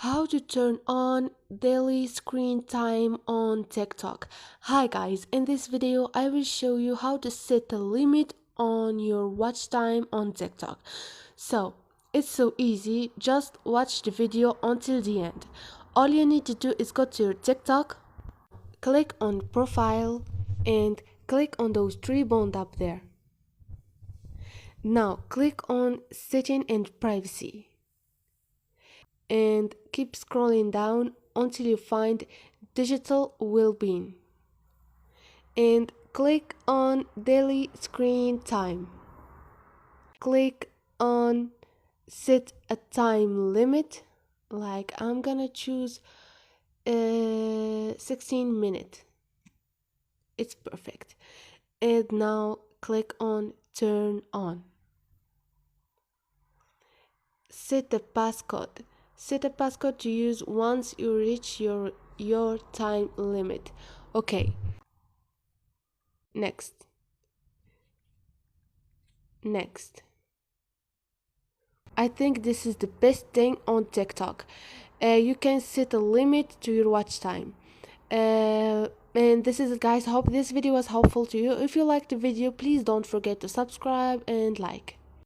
How to turn on daily screen time on TikTok. Hi guys, in this video I will show you how to set a limit on your watch time on TikTok. So, it's so easy, just watch the video until the end. All you need to do is go to your TikTok, click on profile and click on those three buttons up there. Now click on setting and privacy and keep scrolling down until you find digital well-being and click on daily screen time. Click on set a time limit, like I'm gonna choose 16 minutes. It's perfect. And now click on turn on. Set the passcode. Set a passcode to use once you reach your time limit. Okay. Next. I think this is the best thing on TikTok. You can set a limit to your watch time. And this is it, guys. Hope this video was helpful to you. If you liked the video, please don't forget to subscribe and like.